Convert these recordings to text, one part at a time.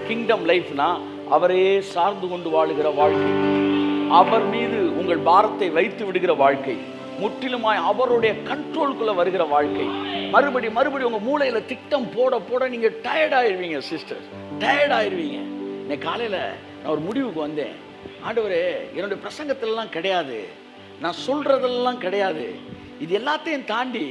Kingdom லைஃப்னா அவரே சார்ந்து கொண்டு வாழுகிற வாழ்க்கை, அவர் மீது உங்கள் பாரத்தை வைத்து விடுகிற வாழ்க்கை, முற்றிலுமாய் அவருடைய கண்ட்ரோலுக்குள்ள வருகிற வாழ்க்கை. மறுபடி உங்க மூளையில திட்டம் போட போட நீங்க டயர்ட் ஆயிருவீங்க சிஸ்டர், டயர்ட் ஆயிருவீங்க. இன்னைக்கு காலையில நான் ஒரு முடிவுக்கு வந்தேன். ஆண்டவரே, என்னுடைய பிரசங்கத்திலலாம் கிடையாது, நான் சொல்றதெல்லாம் கிடையாது, இது எல்லாத்தையும் தாண்டி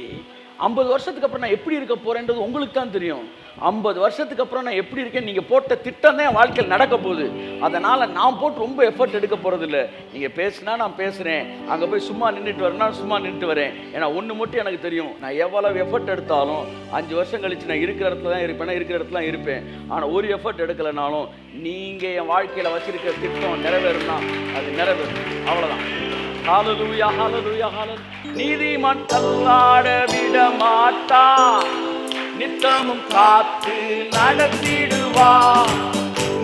50 வருஷத்துக்கு அப்புறம் நான் எப்படி இருக்க போறேன்றது உங்களுக்கு தான் தெரியும். 50 வருஷத்துக்கு அப்புறம் நான் எப்படி இருக்கேன், நீங்க போட்ட திட்டம் தான் வாழ்க்கையில் நடக்க போகுது. அதனால நான் போட்டு ரொம்ப எஃபர்ட் எடுக்க போறது இல்லை. நீங்க பேசினா நான் பேசுறேன், அங்க போய் சும்மா நின்றுட்டு வரேன்னா சும்மா நின்றுட்டு வரேன். ஏன்னா ஒன்று மட்டும் எனக்கு தெரியும், நான் எவ்வளவு எஃபர்ட் எடுத்தாலும் 5 வருஷம் கழிச்சு நான் இருக்கிற இடத்துல தான் இருப்பேன், இருக்கிற இடத்துல தான் இருப்பேன். ஆனால் ஒரு எஃபர்ட் எடுக்கலைனாலும் நீங்க என் வாழ்க்கையில வச்சிருக்கிற திட்டம் நிறைவேறும்னா அது நிறைவேறும், அவ்வளவுதான். ஹல்லேலூயா, ஹல்லேலூயா, ஹல்லேலூயா. நீதிமான் தள்ளாட விட மாட்டான், நித்தமும் காத்து நடத்திடுவார்.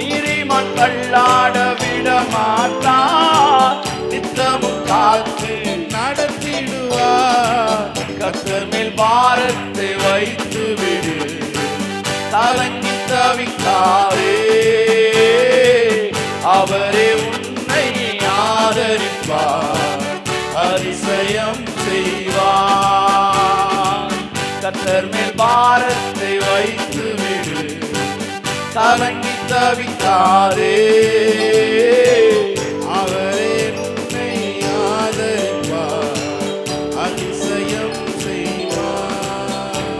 நீதிமான் தள்ளாட விட மாட்டான், நித்தமும் காத்து நடத்திடுவார். கர்த்தர் மேல் பாரத்தை வைத்து விடு, கலங்கி தவிக்காதே, அவரே உன்னை ஆதரிப்பார், அதிசயம் செய்வார். கர்த்தர் மேல் பாரத்தை வைத்து விடு, கலங்கி தவிக்காதே, அவரே உன்னை ஆதரிப்பார், அதிசயம் செய்வார்.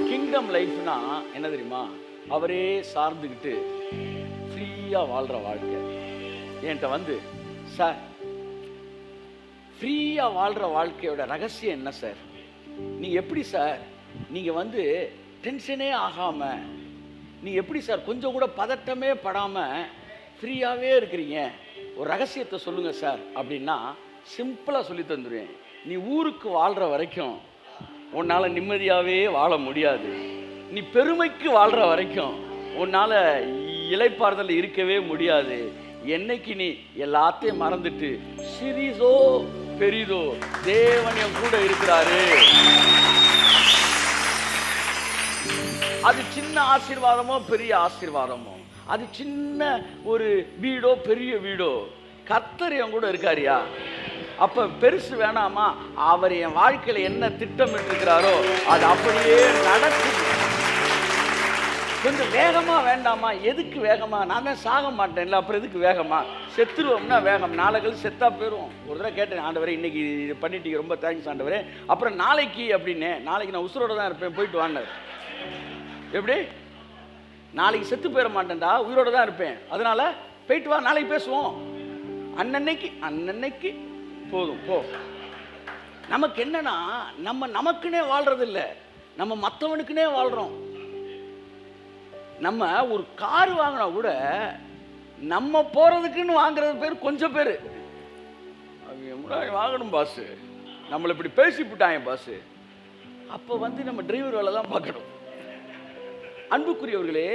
கிங்டம் லைஃப்னா என்ன தெரியுமா? அவரே சார்ந்துக்கிட்டு ஃப்ரீயா வாழ்ற வாழ்க்கை. என்கிட்ட வந்து, சார் ஃப்ரீயா வாழ்ற வாழ்க்கையோட ரகசியம் என்ன சார்? நீங்க எப்படி சார், நீங்க வந்து டென்ஷனே ஆகாம, நீங்க எப்படி சார் கொஞ்சம் கூட பதட்டமே படாம ஃப்ரீயாவே இருக்கிறீங்க, ஒரு ரகசியத்தை சொல்லுங்க சார் அப்படின்னா சிம்பிளா சொல்லி தந்துடுவேன். நீ ஊருக்கு வாழ்ற வரைக்கும் உன்னால நிம்மதியாவே வாழ முடியாது. நீ பெருமைக்கு வாழ்ற வரைக்கும் உன்னால இளைப்பாறுதல் இருக்கவே முடியாது. என்னைக்கு நீ எல்லாத்தையும் மறந்துட்டு சிறிதோ பெரிதோ தேவன் என் கூட இருக்கிறாரு, அது சின்ன ஆசீர்வாதமோ பெரிய ஆசீர்வாதமோ, அது சின்ன ஒரு வீடோ பெரிய வீடோ, கர்த்தர் என் கூட இருக்காரியா, அப்ப பெருசு வேணாமா? அவர் என் வாழ்க்கையில என்ன திட்டமிட்டு இருக்கிறாரோ அது அப்படியே நடக்கும். கொஞ்சம் வேகமா வேண்டாமா? எதுக்கு வேகமா? நான் தான் சாக மாட்டேன்ல, அப்புறம் எதுக்கு வேகமா? செத்துருவோம்னா வேகம், நாளைக்கு செத்தா போயிடும். ஒரு தடவை கேட்டேன், ஆண்டவரே இன்னைக்கு இது பண்ணிட்டீங்க, ரொம்ப தேங்க்ஸ் ஆண்டவரே, அப்புறம் நாளைக்கு அப்படின்னு, நாளைக்கு நான் உசுரோட தான் இருப்பேன், போயிட்டு வாண்டார். எப்படி? நாளைக்கு செத்து போயிட மாட்டேன்டா, உயிரோட தான் இருப்பேன், அதனால போயிட்டு வா, நாளைக்கு பேசுவோம். அன்னன்னைக்கு போதும் போ. நமக்கு என்னன்னா, நமக்குன்னே வாழ்றது இல்லை, நம்ம மற்றவனுக்குன்னே வாழ்றோம். நம்ம ஒரு கார் வாங்கினா கூட நம்ம போறதுக்குன்னு வாங்குறது பேர் கொஞ்சம் பேர். வாங்கணும் பாஸ், நம்மளை இப்படி பேசிவிட்டாங்க பாஸ், அப்போ வந்து நம்ம டிரைவர் வேலை தான் பார்க்கணும். அன்புக்குரியவர்களே,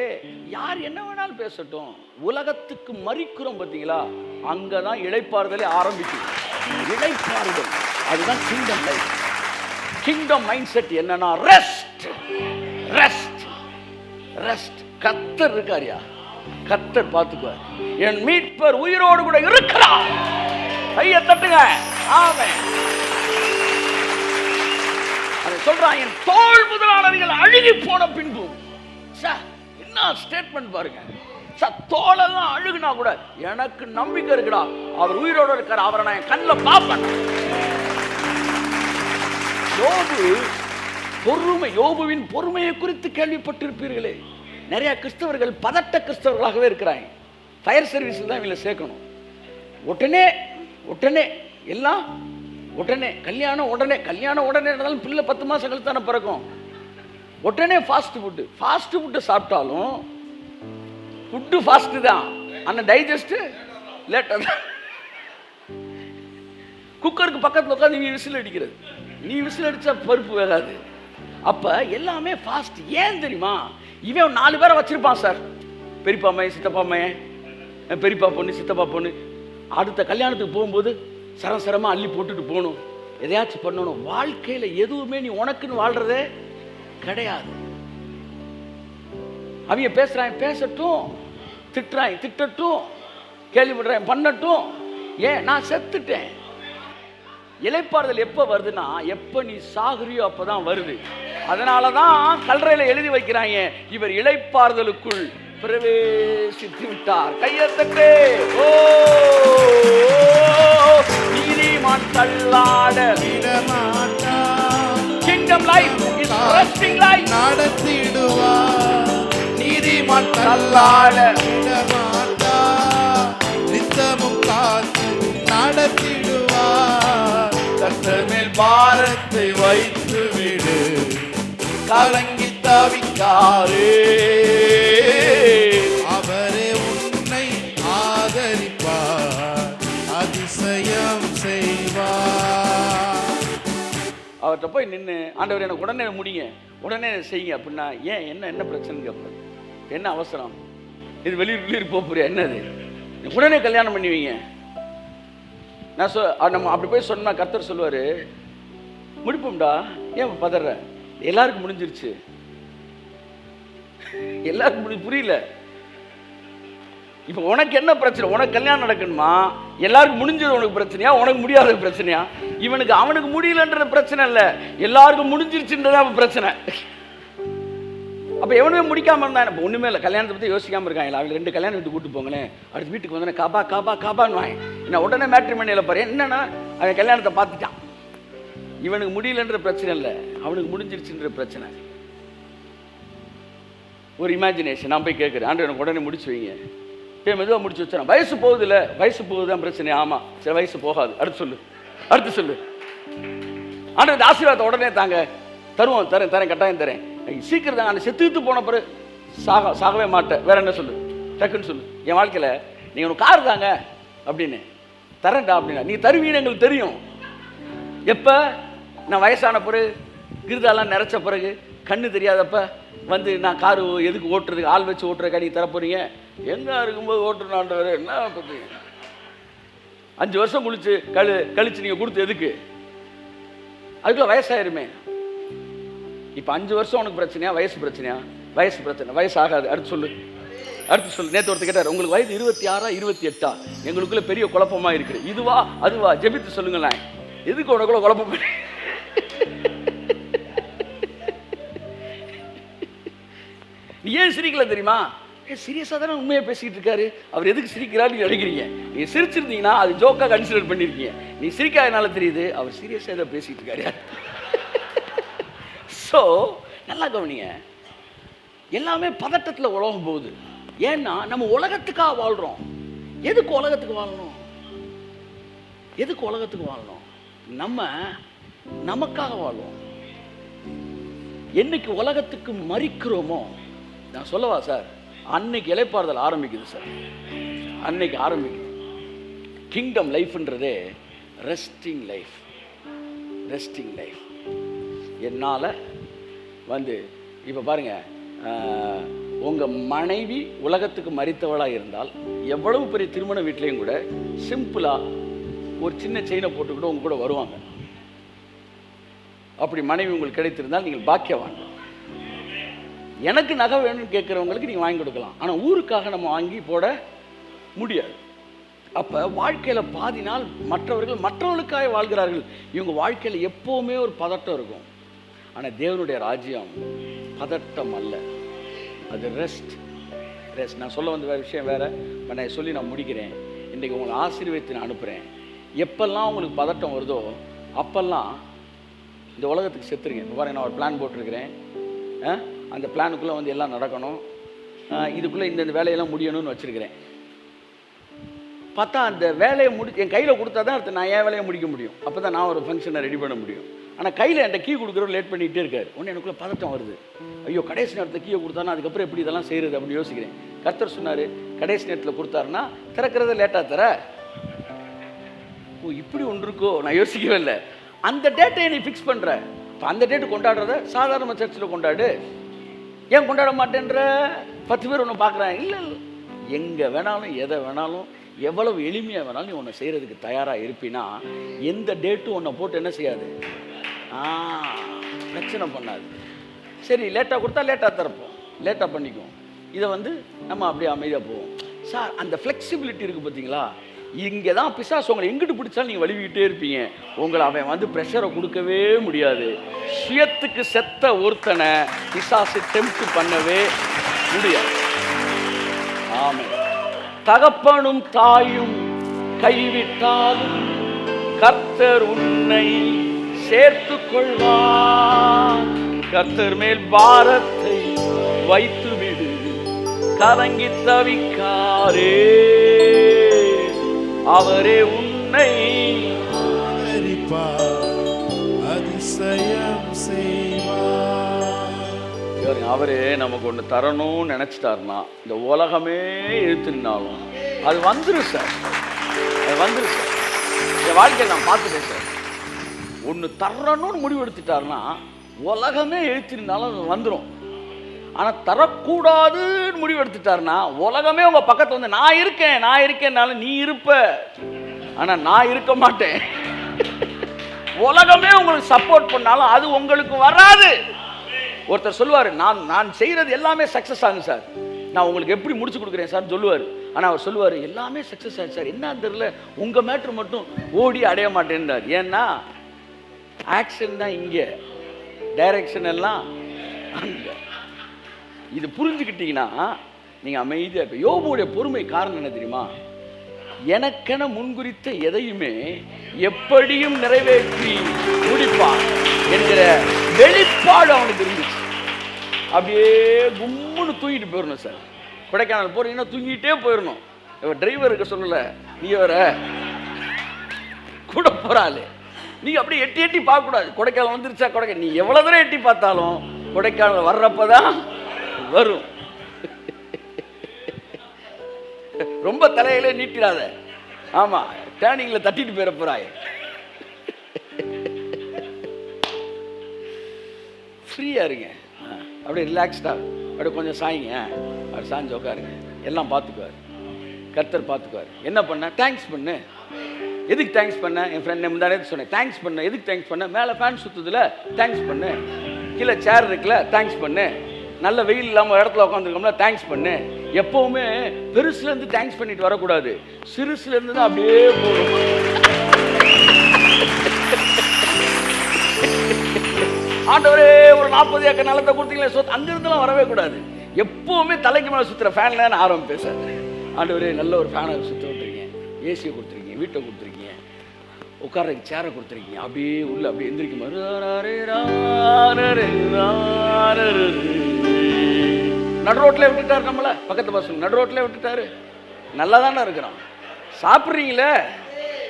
யார் என்ன வேணாலும் பேசட்டும், உலகத்துக்கு மறிக்கிறோம் பார்த்தீங்களா, அங்கதான் இளைப்பாறுதலே ஆரம்பிக்கும். இளைப்பாறுதல் அதுதான் kingdom life. Kingdom mind set என்னன்னா ரெஸ்ட், ரெஸ்ட், ரெஸ்ட். கர்த்தர் இருக்காரியா, கர்த்தர் பார்த்துக்குவார். என் மீட்பர் உயிரோடு கூட இருக்கிறார். கையை தட்டுங்க. ஆமென். அதை சொல்றான், என் தோள் முதலானவைகள் அழுகி போன பின்பு. என்ன ஸ்டேட்மெண்ட் பாருங்க. தோளெல்லாம் அழுகுனா கூட எனக்கு நம்பிக்கை இருக்குடா, அவர் உயிரோடு இருக்கார், அவரை நான் என் கண்ணில் பார்ப்பேன். யோபுவின் பொறுமையை குறித்து கேள்விப்பட்டிருப்பீர்களே. நிறைய கிறிஸ்தவர்கள் பதட்ட கிறிஸ்தவர்களாகவே இருக்கிறாங்க. ஃபயர் சர்வீஸில் தான் இவங்களை சேர்க்கணும். உடனே எல்லாம் உடனே கல்யாணம், உடனே இருந்தாலும் பிள்ளை 10 மாதம் கழித்து தானே பிறக்கும். உடனே ஃபாஸ்ட் ஃபுட்டு சாப்பிட்டாலும் ஃபுட்டு ஃபாஸ்ட்டு தான், ஆனால் டைஜஸ்ட்டு லேட்டாக தான். குக்கருக்கு பக்கத்தில் உட்காந்து நீ விசில் அடிக்கிறது, நீ விசில் அடித்தா பருப்பு வேகாது. அப்போ எல்லாமே ஃபாஸ்ட். ஏன் தெரியுமா? இவன் 4 பேரை வச்சிருப்பான் சார், பெரியப்பா மையன், சித்தப்பா மையன், பெரியப்பா பொண்ணு, சித்தப்பா பொண்ணு. அடுத்த கல்யாணத்துக்கு போகும்போது சரசரமாக அள்ளி போட்டுட்டு போகணும், எதையாச்சும் பண்ணணும். வாழ்க்கையில் எதுவுமே நீ உனக்குன்னு வாழ்றதே கிடையாது. அவங்க பேசுறாங்க, பேசட்டும். திட்டுறாங்க, திட்டட்டும். கேள்விப்படுறேன், பண்ணட்டும். ஏன்? நான் செத்துட்டேன். இளைப்பாறுதல் எப்போ வருதுன்னா, எப்போ நீ சாகுறியோ அப்பதான் வருது. அதனாலதான் கல்லறையில எழுதி வைக்கிறாங்க, இவர் இளைப்பாறுதலுக்குள் பிரவேசித்து விட்டார். கையத்தட்டே. ஓ, நீதிமான் தள்ளாட kingdom life is resting life. நடத்திடுவார் நீதிமான் தள்ளாட நித்தமும் காத்து நடத்திடுவார். கர்த்தர் மேல் பாரத்தை வைத்து விடு, கலங்கி தவிக்காதே. அவரே உன்னை ஆதரிப்பார், அதிசயம் செய்வார். அவர்கிட்ட போய் நின்று, ஆண்டவர் எனக்கு உடனே முடிங்க, உடனே செய்யுங்க அப்படின்னா, ஏன் என்ன பிரச்சனை கேட்பேன்? என்ன அவசரம்? இது வெளியூர் போறியா? என்னது? உடனே கல்யாணம் பண்ணுவீங்க. நம்ம அப்படி போய் சொன்னா கர்த்தர் சொல்லுவாரு, முடிப்போம்டா, ஏன் பதற? எல்லாருக்கும் முடிஞ்சிருச்சு, எல்லாருக்கும் புரியல. இப்ப உனக்கு என்ன பிரச்சனை? உனக்கு கல்யாணம் நடக்கணுமா? எல்லாருக்கும் முடிஞ்சது உனக்கு பிரச்சனையா? உனக்கு முடியாத பிரச்சனையா? இவனுக்கு அவனுக்கு முடியலன்றது பிரச்சனை இல்ல, எல்லாருக்கும் முடிஞ்சிருச்சுன்றது பிரச்சனை. அப்ப எவனுமே முடிக்காம இருந்தா இப்ப ஒண்ணுமே இல்லை. கல்யாணத்தை பத்தி யோசிக்காம இருக்காங்க. அவங்க 2 கல்யாணம் வீட்டுக்கு கூட்டு போங்களேன், அடுத்த வீட்டுக்கு வந்தோடனே காபா காபா காபான்னு வாங்க. நான் உடனே மேட்ரிமோனியில பாரு, என்னன்னா அவன் கல்யாணத்தை பார்த்துட்டான். இவனுக்கு முடியலன்ற பிரச்சனை இல்லை, அவனுக்கு முடிஞ்சிருச்சுன்ற பிரச்சனை. ஒரு இமேஜினேஷன். நான் போய் கேட்குறேன், ஆண்டு எனக்கு உடனே முடிச்சு வைங்க. போய் மெதுவாக முடிச்சு வச்சேன். வயசு போகுது இல்லை, வயசு போகுதுதான் பிரச்சனை. ஆமா, சரி வயசு போகாது, அடுத்து சொல்லு, அடுத்து சொல்லு. ஆண்டு இந்த ஆசீர்வாதத்தை உடனே தாங்க, தருவோம், தரேன் தரேன், கட்டாயம் தரேன். சீக்கிரம் தாங்க. அந்த செத்துட்டு போன பிறகு சாகவே மாட்டேன். வேற என்ன சொல்லு, டக்குன்னு சொல்லு. என் வாழ்க்கையில் நீங்கள் உனக்கு கார் தாங்க அப்படின்னு தரேன்டா அப்படின்னா நீ தருவீன்னு எங்களுக்கு தெரியும். எப்போ? நான் வயசான பிறகு, கிருதாலாம் நிறைச்ச பிறகு, கண்ணு தெரியாதப்ப வந்து நான் காரு எதுக்கு ஓட்டுறதுக்கு, ஆள் வச்சு ஓட்டுறக்கா நீ தரப்போறீங்க? எங்கே இருக்கும்போது ஓட்டுனாண்டவர் என்ன பற்றி 5 வருஷம் கழிச்சு நீங்கள் கொடுத்து எதுக்கு? அதுக்குள்ள வயசாயிருமே. இப்போ 5 வருஷம் உனக்கு பிரச்சனையா, வயசு பிரச்சனையா? வயசு பிரச்சனை, வயசு ஆகாது. அடுத்து சொல்லு, அடுத்து சொல்லு. நேற்று ஒருத்தர் கேட்டார், உங்களுக்கு வயது 26 28? எங்களுக்குள்ள பெரிய குழப்பமா இருக்குது. இதுவா அதுவா? ஜெபித்து சொல்லுங்களேன். எதுக்கு உனக்குள்ள குழப்பம்? நீ ஏன் சிரிக்கல தெரியுமா? சீரியஸாக தானே உண்மையை பேசிக்கிட்டு இருக்காரு, அவர் எதுக்கு சிரிக்கிறாரு நீங்க நினைக்கிறீங்க. நீ சிரிச்சிருந்தீங்கன்னா அது ஜோக்கா கன்சிடர் பண்ணிருக்கீங்க. நீ சிரிக்காதனால தெரியுது அவர் சீரியஸாக ஏதோ பேசிட்டு இருக்காரு. ஸோ நல்லா கவனிங்க, எல்லாமே பதட்டத்தில் உலகம் போகுது. ஏன்னா நம்ம உலகத்துக்காக வாழ்றோம். எதுக்கு உலகத்துக்கு வாழணும்? எதுக்கு உலகத்துக்கு வாழணும்? நம்ம நமக்காக வாழ்வோம். என்னைக்கு உலகத்துக்கு மறிக்கிறோமோ, நான் சொல்லவா சார், அன்னைக்கு இளைப்பாறுதல் ஆரம்பிக்குது சார். அன்னைக்கு ஆரம்பிக்குது. கிங்டம் லைஃப்ன்றதே ரெஸ்டிங் லைஃப். Resting life. என்னால் வந்து இப்போ பாருங்க, உங்கள் மனைவி உலகத்துக்கு மறித்தவளாக இருந்தால், எவ்வளவு பெரிய திருமண வீட்லேயும் கூட சிம்பிளாக ஒரு சின்ன செயினை போட்டுக்கிட்டு உங்க கூட வருவாங்க. அப்படி மனைவி உங்களுக்கு கிடைத்திருந்தால் நீங்கள் பாக்கியவான். எனக்கு நகை வேணும்னு கேட்குறவங்களுக்கு நீங்கள் வாங்கி கொடுக்கலாம். ஆனால் ஊருக்காக நம்ம வாங்கி போட முடியாது. அப்போ வாழ்க்கையில் பாதி நாள் மற்றவர்களுக்காக வாழ்கிறார்கள். இவங்க வாழ்க்கையில் எப்போவுமே ஒரு பதட்டம் இருக்கும். ஆனால் தேவனுடைய ராஜ்யம் பதட்டம் அல்ல, அது ரெஸ்ட். ரெஸ்ட். நான் சொல்ல வந்த விஷயம் வேறு, நான் சொல்லி நான் முடிக்கிறேன். இன்றைக்கி உங்களை ஆசீர்வதித்து நான் அனுப்புகிறேன். எப்பெல்லாம் உங்களுக்கு பதட்டம் வருதோ அப்பெல்லாம் இந்த உலகத்துக்கு செத்துருங்க. இப்போ பாருங்க, நான் ஒரு பிளான் போட்டிருக்கிறேன். அந்த பிளானுக்குள்ளே வந்து எல்லாம் நடக்கணும், இதுக்குள்ளே இந்த வேலையெல்லாம் முடியணும்னு வச்சுருக்கிறேன். பார்த்தா அந்த வேலையை என் கையில் கொடுத்தா தான் அடுத்து நான் என் வேலையை முடிக்க முடியும். அப்போ தான் நான் ஒரு ஃபங்க்ஷனை ரெடி பண்ண முடியும். ஆனால் கையில் என்கிட்ட கீ கொடுக்குறவர் லேட் பண்ணிகிட்டே இருக்கார். ஒன்று எனக்குள்ளே பதட்டம் வருது. ஐயோ, கடைசி நேரத்தில் கீயை கொடுத்தானா அதுக்கப்புறம் எப்படி இதெல்லாம் செய்கிறது அப்படின்னு யோசிக்கிறேன். கர்த்தர் சொன்னார், கடைசி நேரத்தில் கொடுத்தாருன்னா திறக்கிறத லேட்டாக தர. ஓ, இப்படி ஒன்று இருக்கோ, நான் யோசிக்கவே இல்லை. அந்த டேட்டை நீ ஃபிக்ஸ் பண்ணுற. இப்போ அந்த டேட்டு கொண்டாடுறத சாதாரண சர்ச்சில் கொண்டாடு. ஏன் கொண்டாட மாட்டேன்ற? 10 பேர் ஒன்று பார்க்குறாங்க. இல்லை இல்லை, எங்கே வேணாலும் எதை வேணாலும் எவ்வளவு எளிமையாக வேணாலும் நீ ஒன்று செய்கிறதுக்கு தயாராக இருப்பினா எந்த டேட்டும் ஒன்றை போட்டு என்ன செய்யாது, பிரச்சனை பண்ணாது. சரி, லேட்டாக கொடுத்தா லேட்டாக திறப்போம், லேட்டாக பண்ணிக்குவோம். இதை நம்ம அப்படியே அமைதியாக போவோம். சார் அந்த ஃப்ளெக்சிபிலிட்டி இருக்குது பார்த்தீங்களா? இங்கே தான் பிசாசு உங்களை எங்கிட்டு பிடிச்சாலும் நீங்கள் வலிவிக்கிட்டே இருப்பீங்க. உங்களை அவன் ப்ரெஷரை கொடுக்கவே முடியாது. சுயத்துக்கு செத்த ஒருத்தனை பிசாசு டெம்ப்ட் பண்ணவே முடியாது. ஆமென். தகப்பனும் தாயும் கைவிட்டாலும் கர்த்தர் உன்னை சேர்த்து கொள்வார். கர்த்தர் மேல் பாரத்தை வைத்து விடு, கலங்கி தவிக்காரே. அவரே உன்னை அதிசயம் செய்வார். அவரே நமக்கு ஒன்று தரணும்னு நினைச்சிட்டாருன்னா இந்த உலகமே இழுத்துனாலும் அது வந்துடும் சார். அது வந்துடும் சார். என் வாழ்க்கையை நான் பார்த்துட்டேன் சார். ஒன்று தரணும்னு முடிவு எடுத்துட்டாருன்னா உலகமே இழுத்திருந்தாலும் அது வந்துடும். ஆனால் தரக்கூடாதுன்னு முடிவு எடுத்துட்டாருன்னா உலகமே உங்கள் பக்கத்தில் நான் இருக்கேன்னாலும் நீ இருப்ப, ஆனால் நான் இருக்க மாட்டேன். உலகமே உங்களுக்கு சப்போர்ட் பண்ணாலும் அது உங்களுக்கு வராது. ஒருத்தர் சொல்லுவார், நான் செய்கிறது எல்லாமே சக்ஸஸ் ஆகும் சார், நான் உங்களுக்கு எப்படி முடிச்சு கொடுக்குறேன் சார் சொல்லுவார். ஆனால் அவர் சொல்லுவார், எல்லாமே சக்ஸஸ் ஆகுது சார், என்னன்னு தெரியல உங்கள் மேட்ரு மட்டும் ஓடி அடைய மாட்டேன்றார். ஏன்னா ஆக்ஷன் தான் இங்கே, டைரக்ஷன் எல்லாம் அங்கே. இது புரிஞ்சுக்கிட்டீங்கன்னா நீங்கள் அமைதியாக இருப்ப. யோபுடைய பொறுமை காரணம் என்ன தெரியுமா? எனக்கென முன்குறித்த எதையுமே எப்படியும் நிறைவேற்றி முடிப்பான் என்கிற வெளிப்பாடு அவனுக்கு இருந்துச்சு. அப்படியே கும்முன்னு தூங்கிட்டு போயிடணும் சார். கொடைக்கானல் போறீங்கன்னா தூங்கிட்டே போயிடணும். டிரைவருக்கு சொல்லலை, நீ வர கூட போறாளே, நீங்க அப்படியே எட்டி எட்டி பார்க்கக்கூடாது. கொடைக்கானல் வந்துருச்சா கொடைக்கானல், நீ எவ்வளவு தூரம் எட்டி பார்த்தாலும் கொடைக்கானல் வர்றப்பதான் வரும். ரொம்ப தலையிலே நீட்டிடாத. ஆமா, டேர்னிங்ல தட்டிட்டு போயிட போறாய். ஃப்ரீயா இருங்க, அப்படியே ரிலாக்ஸ்டா அப்படியே கொஞ்சம் சாய்ங்க, அப்படி சாஞ்சு உட்காருங்க. எல்லாம் பார்த்துக்குவார், கர்த்தர் பார்த்துக்குவார். என்ன பண்ண? தேங்க்ஸ் பண்ணு. எதுக்கு தேங்க்ஸ் பண்ண? என் ஃப்ரெண்ட் முந்தானே சொன்னேன், தேங்க்ஸ் பண்ண. எதுக்கு தேங்க்ஸ் பண்ண? மேலே ஃபேன் சுற்றுதுல தேங்க்ஸ் பண்ணு, கீழே சேர் இருக்குல்ல தேங்க்ஸ் பண்ணு, நல்ல வெயில் இல்லாமல் இடத்துல உட்காந்துருக்கோம்ல தேங்க்ஸ் பண்ணு. எப்பவுமே பெருசுலேருந்து தேங்க்ஸ் பண்ணிட்டு வரக்கூடாது, சிறுசுலேருந்து தான் அப்படியே போகணும். ஆண்டவரே ஒரு 40 ஏக்கர் நிலத்தை கொடுத்தீங்களே சொத்து, அங்கிருந்துலாம் வரவே கூடாது. எப்பவுமே தலைக்கு மேலே சுற்றுற ஃபேன்ல ஆரம்பிப்பேன் சார். ஆண்டவரே நல்ல ஒரு ஃபேனை சுற்ற விட்டுருக்கீங்க, ஏசியை கொடுத்துருக்கீங்க, வீட்டை கொடுத்துருக்கீங்க, உட்கார்றதுக்கு சேரை கொடுத்துருக்கீங்க, அப்படியே உள்ள அப்படியே எந்திரிக்கும். நடு ரோட்டில் விட்டுட்டாரு நம்மள, பக்கத்து பசங்க நடு ரோட்டில் விட்டுட்டாரு. நல்லா தானே இருக்கிறோம், சாப்பிட்றீங்களே,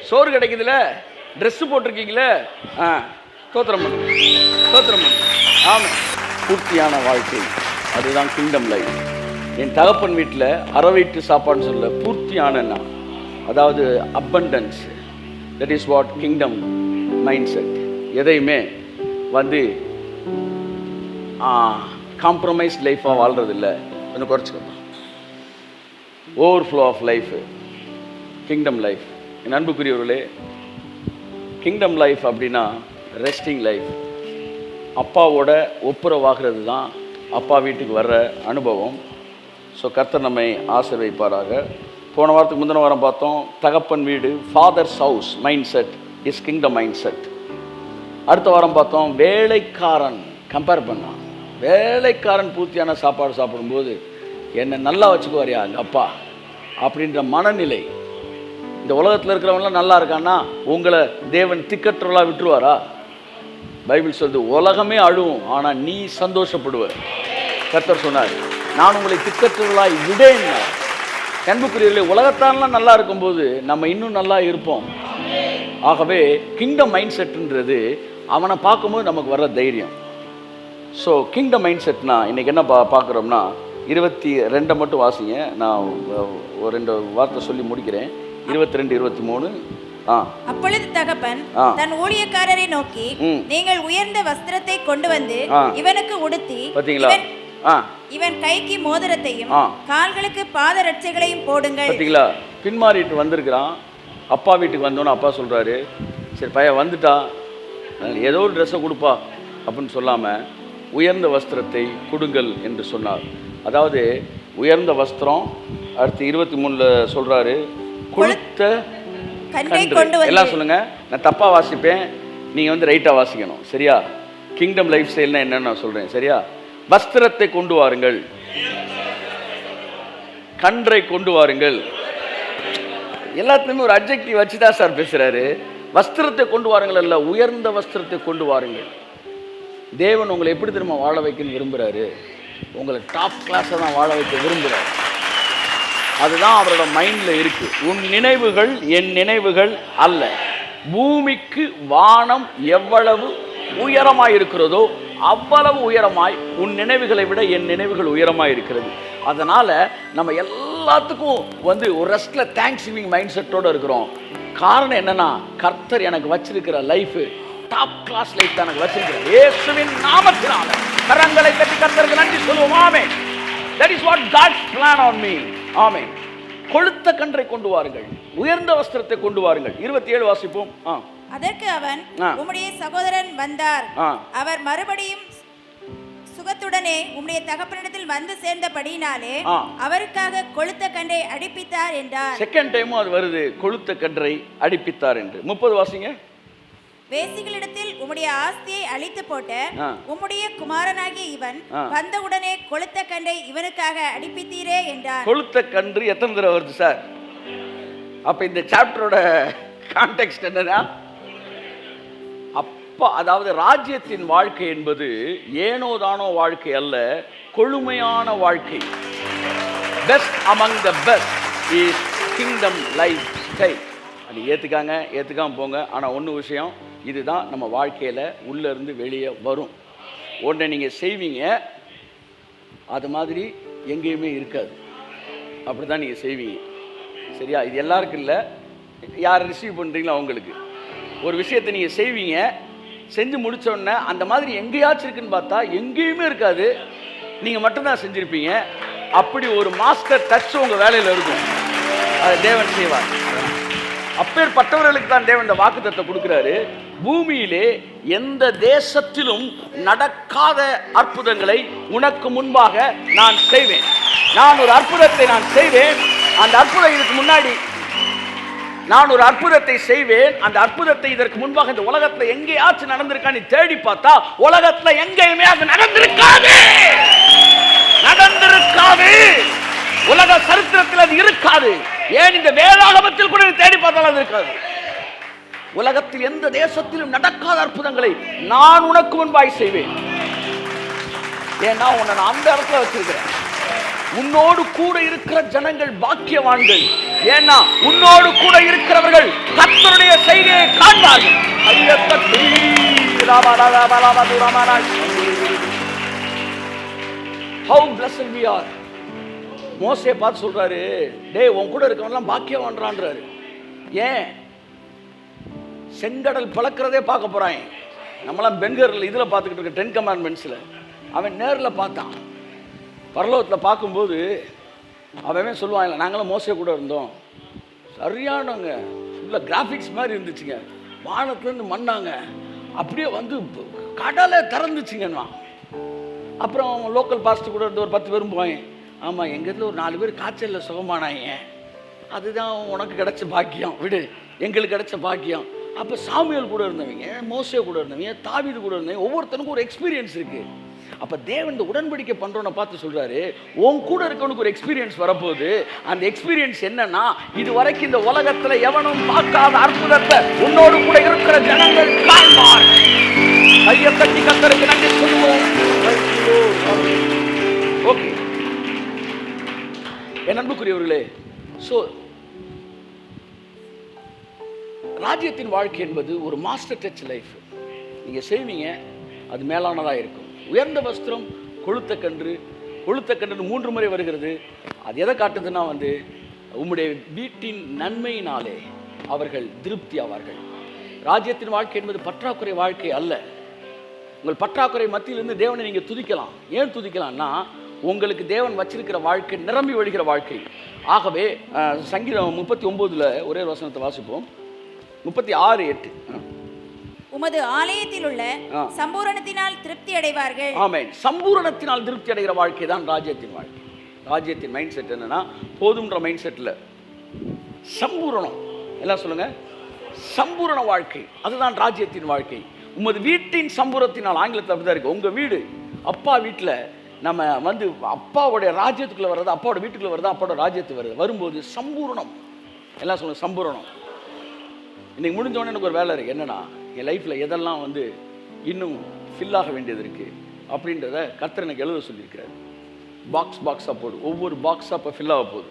சோறு கிடைக்குதுல, ட்ரெஸ்ஸு போட்டிருக்கீங்களே, தோத்திரம் பண்ணு, தோத்திரம் பண்ணு. ஆமாம், பூர்த்தியான வாழ்க்கை அதுதான் கிங்டம் லைஃப். என் தகப்பன் வீட்டில் அறவயிற்று சாப்பாடுன்னு சொல்ல பூர்த்தியானன்னா, அதாவது abundance, that is what kingdom mind set. எதையுமே காம்ப்ரமைஸ் லைஃபாக வாழ்கிறது இல்லை, கொஞ்சம் குறைச்சிக்கணும். Overflow of life kingdom life. என் அன்புக்குரியவர்களே, கிங்டம் லைஃப் அப்படின்னா ரெஸ்டிங் லைஃப். அப்பாவோட ஒப்புரவாகிறது தான் அப்பா வீட்டுக்கு வர்ற அனுபவம். ஸோ கர்த்தர் நம்மை ஆசீர்வதிப்பாராக. போன வாரத்துக்கு முந்தின வாரம் பார்த்தோம், தகப்பன் வீடு, fathers house mind set is kingdom mind set. அடுத்த வாரம் பார்த்தோம், வேலைக்காரன் கம்பேர் பண்ணான். வேலைக்காரன் பூர்த்தியான சாப்பாடு சாப்பிடும்போது என்னை நல்லா வச்சுக்குவாரியா எங்கள் அப்பா அப்படின்ற மனநிலை. இந்த உலகத்தில் இருக்கிறவங்களாம் நல்லா இருக்கான்னா உங்களை தேவன் திக்கற்றவர்களாக விட்டுருவாரா? பைபிள் சொல்லுது, உலகமே அழுவும் ஆனால் நீ சந்தோஷப்படுவ. கர்த்தர் சொன்னார், நான் உங்களை திக்கற்றவர்களாய் விடேன். அன்புக்குரியவர்களே, உலகத்தாரெலாம் நல்லா இருக்கும்போது நம்ம இன்னும் நல்லா இருப்போம். ஆகவே கிங்டம் மைண்ட் செட்டுன்றது அவனை பார்க்கும்போது நமக்கு வர்ற தைரியம். ஸோ கிங்டம் மைண்ட் செட்னா இன்றைக்கி என்ன பார்க்குறோம்னா, 22 மட்டும் வாசிங்க, நான் ஒரு 2 வார்த்தை சொல்லி முடிக்கிறேன். 22, 23. அப்பொழுது தகப்பன் தன் ஊழியக்காரரை நோக்கி, நீங்கள் உயர்ந்த வஸ்திரத்தை கொண்டு வந்து இவனுக்கு உடுத்தி, இவன் கைக்கு மோதிரத்தையும் கால்களுக்கு பாதரட்சைகளையும் போடுங்கள். பார்த்தீங்களா, பின்மாறிட்டு வந்திருக்கிறான். அப்பா வீட்டுக்கு வந்தோன்னு அப்பா சொல்கிறாரு, சரி பையன் வந்துட்டா, ஏதோ ஒரு ட்ரெஸ்ஸை கொடுப்பா அப்படின்னு சொல்லாமல் உயர்ந்த வஸ்திரத்தை கொடுங்கள் என்று சொன்னார். அதாவது உயர்ந்த வஸ்திரம். அடுத்து 23ல சொல்றாரு கொழுத்த கன்றை. எல்லாம் சொல்லுங்க. நான் தப்பா வாசிப்பேன், நீங்க வந்து ரைட்டா வாசிக்கணும். சரியா? கிங்டம் லைஃப் ஸ்டைல்னா என்னன்னு நான் சொல்றேன். சரியா? வஸ்திரத்தை கொண்டு வாருங்கள், கன்றை கொண்டு வாருங்கள். எல்லாத்துலயுமே ஒரு அட்ஜெக்டிவ் வச்சுதான் சார் பேசுறாரு. வஸ்திரத்தை கொண்டு வாருங்கள் அல்ல, உயர்ந்த வஸ்திரத்தை கொண்டு வாருங்கள். தேவன் உங்களை எப்படி திரும்ப வாழ வைக்கணும்னு விரும்புறாரு? உங்களை டாப் கிளாஸை தான் வாழ வைக்க விரும்புகிறார். அதுதான் அவரோட மைண்ட்ல இருக்கு. உன் நினைவுகள் என் நினைவுகள் அல்ல. பூமிக்கு வானம் எவ்வளவு உயரமாய் இருக்கிறதோ அவ்வளவு உயரமாய் உன் நினைவுகளை விட என் நினைவுகள் உயரமாய் இருக்கிறது. அதனால நம்ம எல்லாத்துக்கும் வந்து ஒரு ரெஸ்ட்ல தேங்க்ஸ் கிவிங் மைண்ட் செட்டோட இருக்கிறோம். காரணம் என்னன்னா, கர்த்தர் எனக்கு வச்சிருக்கிற லைஃப் டாப் கிளாஸ் லைஃப் தான் எனக்கு வச்சிருக்கிறார். இயேசுவின் நாமத்தினால கரங்களை தட்டி கர்த்தருக்கு நன்றி சொல்லுவோம். ஆமென். That is what God's plan on me. ஆமென். கொழுத்த கன்றை கொண்டு வாருங்கள், உயர்ந்த வஸ்திரத்தை கொண்டு வாருங்கள். 27 வாசிப்போம். அதற்கு அவன், உம்முடைய சகோதரன் வந்தார், அவர் மறுபடியும் சுகத்துடனே உம்முடைய தகப்பனிடத்தில் வந்து சேர்ந்தபடியினாலே அவருக்காக கொழுத்த கன்றை அடிப்பித்தார் என்றார். செகண்ட் டைமும் அது வருது, கொழுத்த கன்றை அடிப்பித்தார் என்று. 30 வாசிங்க. வேசிகளிடத்தில் உம்முடைய ஆஸ்தியை அழித்து போட்ட உம்முடைய குமாரனாகிய இவன் வந்தவுடனே கொழுத்த கன்றை இவனுக்காக அடிப்பித்தீரே என்றார். கொழுத்த கன்று எத்தனை தடவை வருது சார்? அப்ப இந்த சாப்டரோட கான்டெக்ஸ்ட் என்னன்னா, அப்பா, அதாவது ராஜ்யத்தின் வாழ்க்கை என்பது ஏனோதானோ வாழ்க்கை அல்ல, கொழுமையான வாழ்க்கை. Best among the best is kingdom life style. அது ஏற்றுக்காம போங்க. ஆனால் ஒன்று விஷயம், இதுதான் நம்ம வாழ்க்கையில் உள்ளேருந்து வெளியே வரும். ஒன்றை நீங்கள் செய்வீங்க, அது மாதிரி எங்கேயுமே இருக்காது. அப்படி தான் நீங்கள் செய்வீங்க. சரியா? இது எல்லாருக்கும் இல்லை, யார் ரிசீவ் பண்ணுறீங்களோ அவங்களுக்கு. ஒரு விஷயத்தை நீங்கள் செய்வீங்க, செஞ்சு முடித்தோடனே அந்த மாதிரி எங்கேயாச்சும் இருக்குன்னு பார்த்தா எங்கேயுமே இருக்காது, நீங்கள் மட்டும்தான் செஞ்சுருப்பீங்க. அப்படி ஒரு மாஸ்டர் டச் உங்கள் வேலையில் இருக்கும். அதை தேவன் செய்வார். அப்பேற்பட்டவர்களுக்கு தான் தேவன் இந்த வாக்குத்தத்தத்தை கொடுக்கிறாரு. பூமியிலே எந்த தேசத்திலும் நடக்காத அற்புதங்களை உனக்கு முன்பாக நான் செய்வேன். நான் ஒரு அற்புதத்தை நான் செய்வேன். அந்த அற்புதம் இதுக்கு முன்னாடி நான் ஒரு அற்புதத்தை செய்வேன். அந்த அற்புதத்தை இதற்கு முன்பாக இந்த உலகத்துல எங்கேயாச்சும் நடந்திருக்கான்னு தேடி பார்த்தா உலகத்துல எங்கேயுமே அது நடந்திருக்காது. உலக சரித்திரத்தில் அது இருக்காது. ஏன் இந்த வேதாகமத்தில் கூட தேடி பார்த்தாலும் அது இருக்காது. உலகத்தில் எந்த தேசத்திலும் நடக்காத அற்புதங்களை நான் உனக்கு முன்பாய் செய்வேன். ஏன்னா உன்னை நான் அந்த இடத்துல வச்சிருக்கிறேன். உன்னோடு கூட இருக்கிற ஜனங்கள் பாக்கியவான்கள். ஏன்னா உன்னோடு கூட இருக்கிறவர்கள் கர்த்தருடைய செய்கையை காண்பார்கள். How blessed we are. மோசே பார்த்து சொல்றாரு, டேய் உன் கூட இருக்கவன்லாம் பாக்கியவான்றான்றாரு. ஏன்? செங்கடல் பழக்கிறதே பார்க்க போறான். நம்மளாம் பென்கரில் இதில் பார்த்துக்கிட்டு இருக்க 10 Commandmentsல அவன் நேரில் பார்த்தான். பரலோகத்தில் பார்க்கும்போது அவன் சொல்லுவான், இல்லை நாங்களும் மோசே கூட இருந்தோம், சரியானவங்க, ஃபுல்லாக கிராஃபிக்ஸ் மாதிரி இருந்துச்சுங்க, வானத்துலேருந்து மண்ணாங்க, அப்படியே வந்து கடலை திறந்துச்சுங்கண்ணா. அப்புறம் லோக்கல் பாஸ்டர் கூட இருந்து ஒரு 10 பேரும் போயேன். ஆமாம், எங்கள் இதில் ஒரு 4 பேர் காய்ச்சலில் சுகமானாங்க, அதுதான் உனக்கு கிடைச்ச பாக்கியம், விடு, எங்களுக்கு கிடைச்ச பாக்கியம். அப்போ சாமுவேல் கூட இருந்தவங்க, மோசே கூட இருந்தவங்க, தாவீது கூட இருந்தவங்க, ஒவ்வொருத்தனுக்கும் ஒரு எக்ஸ்பீரியன்ஸ் இருக்குது. அப்போ தேவன் இந்த உடன்படிக்கை பண்ணுறோன்னு பார்த்து சொல்கிறாரு, உன் கூட இருக்கவனுக்கு ஒரு எக்ஸ்பீரியன்ஸ் வரப்போகுது. அந்த எக்ஸ்பீரியன்ஸ் என்னன்னா, இது வரைக்கும் இந்த உலகத்தில் எவனும் பார்க்காத அற்புதத்தை உன்னோடு கூட இருக்கிற ஜனங்கள் காண்பார். கையை தட்டி கர்த்தருக்கு நன்றி சொல்லுவோம். ஓகே என் அன்புக்குரியவர்களே, ஸோ ராஜ்யத்தின் வாழ்க்கை என்பது ஒரு மாஸ்டர் டச் லைஃப். நீங்கள் செய்வீங்க, அது மேலானதாக இருக்கும். உயர்ந்த வஸ்திரம், கொழுத்த கன்று 3 முறை வருகிறது. அது எதை காட்டுதுன்னா உம்முடைய வீட்டின் நன்மையினாலே அவர்கள் திருப்தி ஆவார்கள். ராஜ்யத்தின் வாழ்க்கை என்பது பற்றாக்குறை வாழ்க்கை அல்ல. உங்கள் பற்றாக்குறை மத்தியிலிருந்து தேவனை நீங்கள் துதிக்கலாம். ஏன் துதிக்கலாம்னா, உங்களுக்கு தேவன் வச்சிருக்கிற வாழ்க்கை நிரம்பி வழிகிற வாழ்க்கை. ஆகவே சங்கீதம் 39ல் ஒரே வசனத்தை வாசிப்போம். 36:8. உமது ஆலயத்தில் உள்ள சம்பூரணத்தினால் திருப்தி அடைவார்கள். ஆமென். சம்பூரணத்தினால் திருப்தி அடைகிற வாழ்க்கை தான் ராஜ்யத்தின் வாழ்க்கை. ராஜ்யத்தின் மைண்ட் செட் என்னன்னா, போதும்ன்ற மைண்ட் செட்டில் சம்பூரணம். எல்லாம் சொல்லுங்க, சம்பூரண வாழ்க்கை. அதுதான் ராஜ்யத்தின் வாழ்க்கை. உமது வீட்டின் சம்பூரத்தினால், ஆங்கிலத்தில் அப்படிதான் இருக்கு. உங்க வீடு, அப்பா வீட்டில் நம்ம வந்து அப்பாவுடைய ராஜ்யத்துக்குள்ள வர்றது, அப்பாவோட வீட்டுக்குள்ள வருது, அப்பாவோட ராஜ்யத்துக்கு வருது. வரும்போது சம்பூரணம். எல்லாம் சொல்லுங்க, சம்பூரணம். இன்னைக்கு முடிஞ்சோடனே எனக்கு ஒரு வேலை இருக்குது. என்னன்னா, என் லைஃப்பில் எதெல்லாம் வந்து இன்னும் ஃபில் ஆக வேண்டியது இருக்குது அப்படின்றத கர்த்தர் எனக்கு எழுத சொல்லியிருக்கிறார். பாக்ஸாக போடு. ஒவ்வொரு பாக்ஸாக இப்போ ஃபில் ஆக போகுது.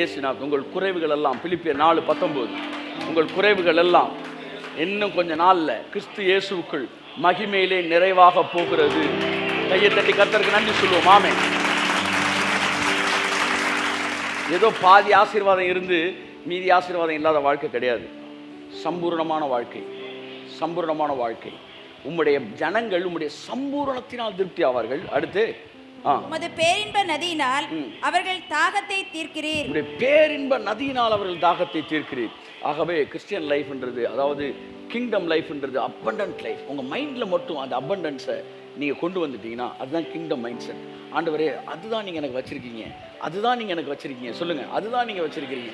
ஏசுநாத், உங்கள் குறைவுகள் எல்லாம், பிலிப்பியர் 4:19, உங்கள் குறைவுகள் எல்லாம் இன்னும் கொஞ்ச நாளில் கிறிஸ்து இயேசுவுக்குள் மகிமையிலே நிறைவாக போகிறது. கையை தட்டி கர்த்தருக்கு நன்றி சொல்லுவோம். ஆமென். ஏதோ பாதி ஆசீர்வாதம் இருந்து மீதி ஆசீர்வாதம் இல்லாத வாழ்க்கை கிடையாது. சம்பூர்ணமான வாழ்க்கை, சம்பூர்ணமான வாழ்க்கை. உம்முடைய ஜனங்கள் உம்முடைய சம்பூரணத்தினால் திருப்தி ஆவார்கள். அடுத்து, உமது பேரின்ப நதியினால் அவர்கள் தாகத்தை தீர்க்கிறீர். உம்முடைய பேரின்ப நதியினால் அவர்கள் தாகத்தை தீர்க்கிறீர். ஆகவே கிறிஸ்டியன் லைஃப்ன்றது, அதாவது கிங்டம் லைஃப்ன்றது அபண்டன்ட் லைஃப். உங்க மைண்ட்ல மட்டும் அந்த அபண்டன்ஸை நீங்க கொண்டு வந்துட்டீங்கன்னா அதுதான் கிங்டம் மைண்ட் செட். ஆண்டவரே, அதுதான் நீங்க எனக்கு வச்சிருக்கீங்க, அதுதான் நீங்க எனக்கு வச்சிருக்கீங்க. சொல்லுங்க, அதுதான் நீங்க வச்சிருக்கீங்க.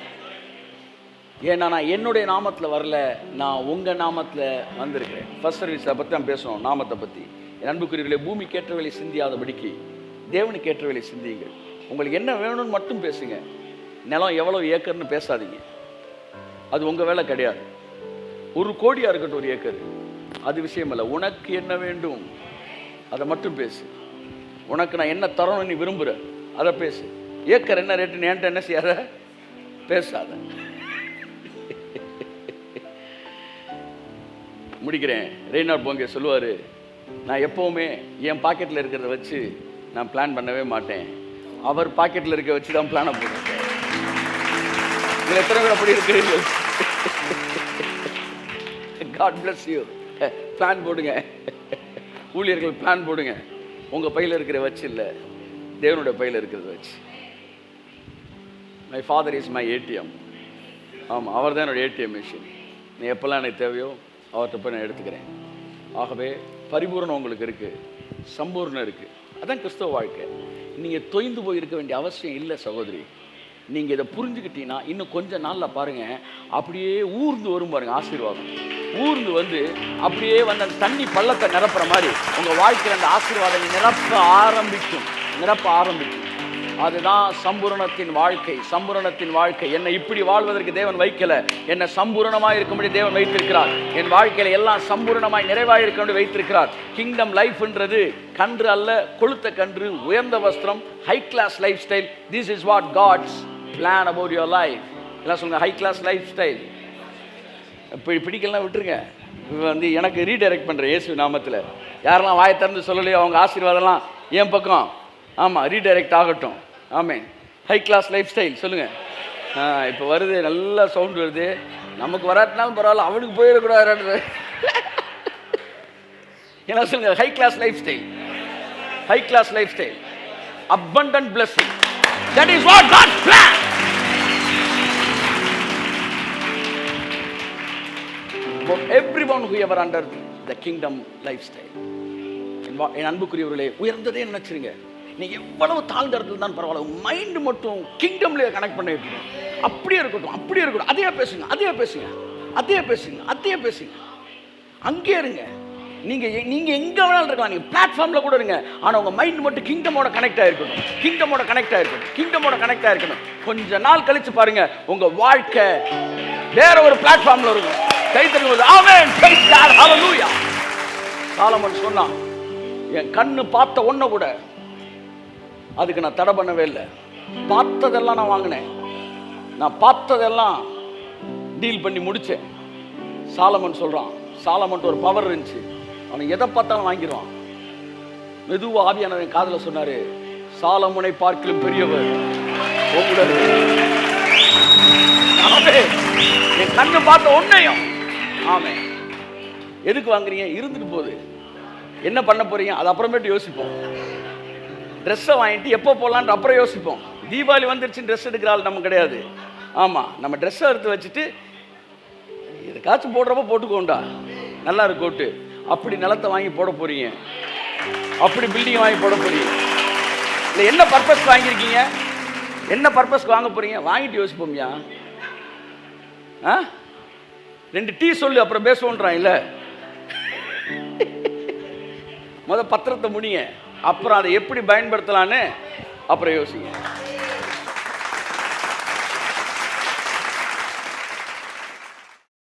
ஏன்னா நான் என்னுடைய நாமத்தில் வரல, நான் உங்கள் நாமத்தில் வந்திருக்கிறேன். ஃபர்ஸ்ட் சர்வீஸை பற்றி நான் பேசணும், நாமத்தை பற்றி. என் அன்புக்குரியவர்களே, பூமி கேட்டவர்களை சிந்தியாதபடிக்கு தேவனுக்கு ஏற்றவர்களை சிந்தியுங்கள். உங்களுக்கு என்ன வேணும்னு மட்டும் பேசுங்க. நிலம் எவ்வளோ ஏக்கர்னு பேசாதீங்க, அது உங்கள் வேலை கிடையாது. 1 கோடியாக இருக்கட்டும் 1 ஏக்கர், அது விஷயம் இல்லை. உனக்கு என்ன வேண்டும் அதை மட்டும் பேசு. உனக்கு நான் என்ன தரணும் நீ விரும்புகிற அதை பேசு. ஏக்கர் என்ன ரேட்டுன்னு என்கிட்ட என்ன செய்யாத, பேசாத. முடிக்கிறேன். ரெய்னார்ட் போங்கே சொல்லுவார், நான் எப்போவுமே என் பாக்கெட்டில் இருக்கிறத வச்சு நான் பிளான் பண்ணவே மாட்டேன், அவர் பாக்கெட்டில் இருக்க வச்சு தான் பிளானை போடுறேன். இதில் எத்தனை பேர் அப்படி இருக்கிறீர்கள்? God bless you. பிளான் போடுங்க, ஊழியர்கள் பிளான் போடுங்க. உங்கள் பையில் இருக்கிற வச்சு இல்லை, தேவனுடைய பையில் இருக்கிறத வச்சு. My father is my ATM. ஆமாம், அவர் தான் என்னோடய ஏடிஎம் மிஷின். நீ எப்போல்லாம் எனக்கு தேவையோ அவர்கிட்ட போய் நான் எடுத்துக்கிறேன். ஆகவே பரிபூர்ணம் உங்களுக்கு இருக்குது, சம்பூர்ணம் இருக்குது. அதான் கிறிஸ்தவ வாழ்க்கை. நீங்கள் தொய்ந்து போய் இருக்க வேண்டிய அவசியம் இல்லை சகோதரி. நீங்கள் இதை புரிஞ்சுக்கிட்டீங்கன்னா இன்னும் கொஞ்சம் நாளில் பாருங்கள், அப்படியே ஊர்ந்து வரும் பாருங்கள் ஆசீர்வாதம். ஊர்ந்து வந்து அப்படியே வந்து அந்த தண்ணி பள்ளத்தை நிரப்புற மாதிரி உங்கள் வாழ்க்கையில் அந்த ஆசீர்வாதம் நிரப்ப ஆரம்பிக்கும். அதுதான் சம்பூரணத்தின் வாழ்க்கை. சம்பூரணத்தின் வாழ்க்கை. என்னை இப்படி வாழ்வதற்கு தேவன் வைக்கல, என்னை சம்பூரணமாய் இருக்கும்படி தேவன் வைத்திருக்கிறார். என் வாழ்க்கையில எல்லாம் சம்பூரணமாய் நிறைவாய் இருக்கும்படி வைத்திருக்கிறார். கிங்டம் லைஃப்ன்றது கன்று அல்ல, கொளுத்த கன்று, உயர்ந்த வஸ்திரம், high class life style. This is what God's plan about your life. எல்லாம் சொல்லுங்க, ஹை கிளாஸ் லைஃப் ஸ்டைல். இப்படி பிடிக்கலாம் விட்டுருங்க. வந்து எனக்கு ரீடைரக்ட் பண்ணுறேன் இயேசு நாமத்தில். யாரெல்லாம் வாயை திறந்து சொல்லலையோ அவங்க ஆசீர்வாதம்லாம் என் பக்கம். ஆமாம், ரீடைரக்ட் ஆகட்டும். ஆமென். ஹை கிளாஸ் லைஃப் ஸ்டைல் சொல்லுங்கள். இப்போ வருது, நல்லா சவுண்ட் வருது. நமக்கு வராட்டினாலும் பரவாயில்ல, அவனுக்கு போயிடக்கூடாது. என்ன சொல்லுங்க, high class life style. High class life style, abundant blessing. That is what God planned. For everyone who ever under the kingdom lifestyle. என் அன்புக்குரியவர்களே, உயர்ந்ததே நினைச்சிருங்க. நீ எவ்வளவு தாழ்ந்த இடத்துல தான் பரவாயில்ல, மைண்ட் மட்டும் கிங்டம்ல கனெக்ட் பண்ணி இருக்கணும். அப்படியே இருக்கட்டும். அதே பேசுங்க. அங்கே இருங்க. நீங்க எங்க வேணாலும் இருக்கலாம், நீங்க பிளாட்ஃபார்ம்ல கூட இருங்க. ஆனா உங்க மைண்ட் மட்டும் கிங்டமோட கனெக்ட் ஆயிருக்கணும். கொஞ்ச நாள் கழிச்சு பாருங்க, உங்க வாழ்க்கை வேற ஒரு பிளாட்ஃபார்ம்ல இருக்கும். கை தட்டுங்க. ஆமென். Praise God. ஹalleluya. சாலமன் சொன்னான், என் கண்ணு பார்த்த ஒன்றை கூட அதுக்கு நான் தடை பண்ணவே இல்லை. பார்த்ததெல்லாம் நான் வாங்கினேன், நான் பார்த்ததெல்லாம் டீல் பண்ணி முடித்தேன். சாலமன் சொல்கிறான், சாலமன் ஒரு பவர் இருந்துச்சு, அவன் எதை பார்த்தாலும் வாங்கிடுவான். மெதுவாக ஆவியானவன் காதில் சொன்னார், சாலமனை பார்க்கிலும் பெரியவர் உங்களுடைய. என் கண்ணு பார்த்த ஒன்றையும். ஆமென். எதுக்கு வாங்குறீங்க? இருந்துட்டு போகுது. என்ன பண்ண போறீங்க? அது அப்புறமேட்டு யோசிப்போம். ட்ரெஸ்ஸை வாங்கிட்டு எப்போ போகலான்ற அப்புறம் யோசிப்போம். தீபாவளி வந்துருச்சுன்னு ட்ரெஸ் எடுக்கிற ஆள் நம்ம கிடையாது. ஆமாம், நம்ம ட்ரெஸ்ஸை எடுத்து வச்சுட்டு எதுக்காச்சும் போடுறப்ப போட்டுக்கோண்டா, நல்லா இருக்கோட்டு. அப்படி நிலத்தை வாங்கி போட போறீங்க, அப்படி பில்டிங் வாங்கி போட போறீங்க. இல்லை என்ன பர்பஸ்க்கு வாங்கியிருக்கீங்க? என்ன பர்பஸ்க்கு வாங்க போறீங்க? வாங்கிட்டு யோசிப்போம்யா. 2 டீ சொல்லு அப்புறம் பேசுவோன்றான். இல்லை, பத்திரத்தை முடிங்க, அப்புறம் அதை எப்படி பயன்படுத்தலான்னு அப்புறம் யோசிங்க.